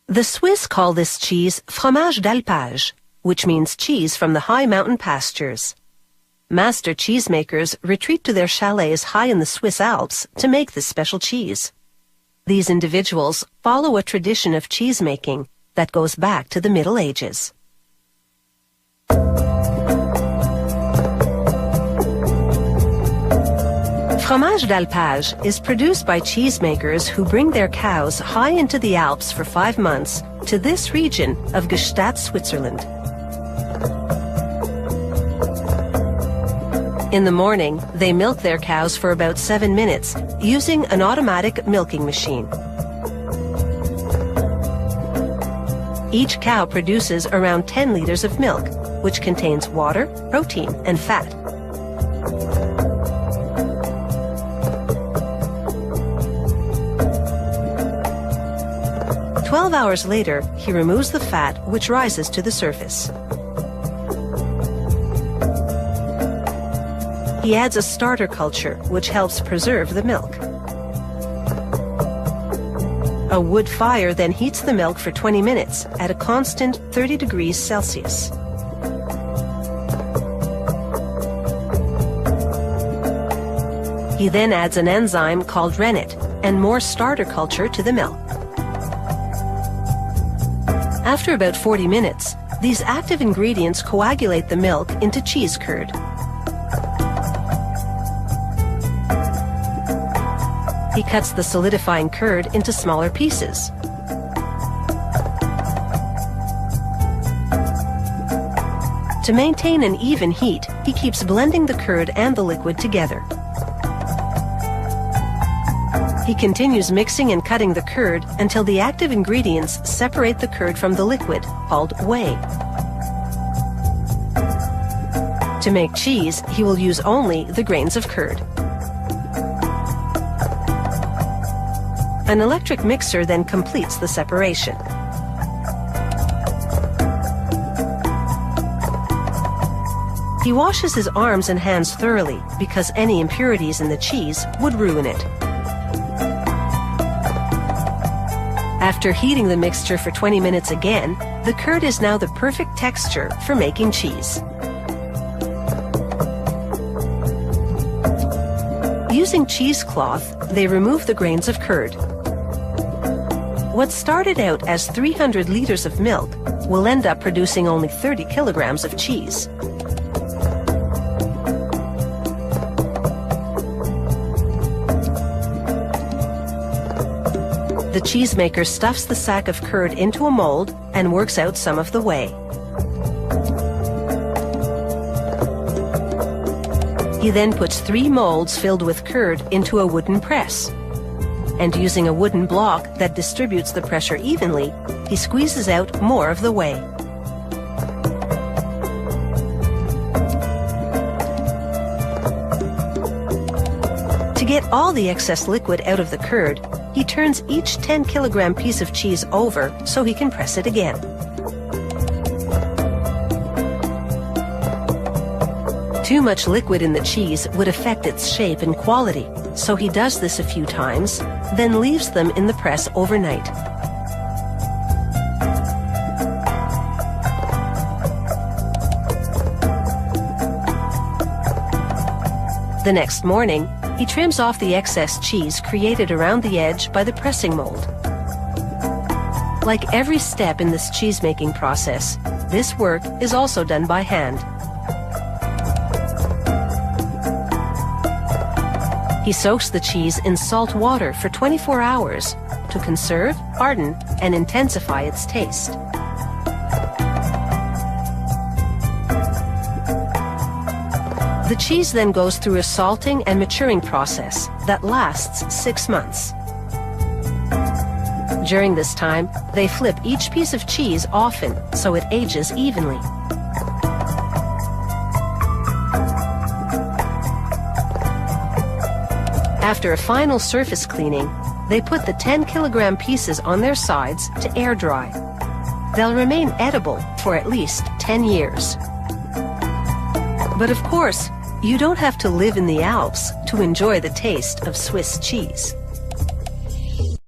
The Swiss call this cheese fromage d'alpage, which means cheese from the high mountain pastures. Master cheesemakers retreat to their chalets high in the Swiss Alps to make this special cheese. These individuals follow a tradition of cheesemaking that goes back to the Middle Ages. Fromage d'alpage is produced by cheesemakers who bring their cows high into the Alps for 5 months to this region of Gstaad, Switzerland. In the morning, they milk their cows for about 7 minutes using an automatic milking machine. Each cow produces around 10 liters of milk, which contains water, protein, and fat. "12 hours later, he removes the fat, which rises to the surface. He adds a starter culture, which helps preserve the milk. A wood fire then heats the milk for 20 minutes at a constant 30 degrees Celsius. He then adds an enzyme called rennet and more starter culture to the milk. After about 40 minutes, these active ingredients coagulate the milk into cheese curd. He cuts the solidifying curd into smaller pieces. To maintain an even heat, he keeps blending the curd and the liquid together. He continues mixing and cutting the curd until the active ingredients separate the curd from the liquid, called whey. To make cheese, he will use only the grains of curd. An electric mixer then completes the separation. He washes his arms and hands thoroughly because any impurities in the cheese would ruin it. After heating the mixture for 20 minutes again, the curd is now the perfect texture for making cheese. Using cheesecloth, they remove the grains of curd. What started out as 300 liters of milk will end up producing only 30 kilograms of cheese. The cheesemaker stuffs the sack of curd into a mold and works out some of the whey. He then puts 3 molds filled with curd into a wooden press. And using a wooden block that distributes the pressure evenly, he squeezes out more of the whey. To get all the excess liquid out of the curd, he turns each 10-kilogram piece of cheese over so he can press it again. Too much liquid in the cheese would affect its shape and quality, so he does this a few times, then leaves them in the press overnight. The next morning, he trims off the excess cheese created around the edge by the pressing mold. Like every step in this cheese-making process, this work is also done by hand. He soaks the cheese in salt water for 24 hours to conserve, harden, and intensify its taste. The cheese then goes through a salting and maturing process that lasts 6 months. During this time, they flip each piece of cheese often so it ages evenly. After a final surface cleaning, they put the 10-kilogram pieces on their sides to air dry. They'll remain edible for at least 10 years. But of course, you don't have to live in the Alps to enjoy the taste of Swiss cheese.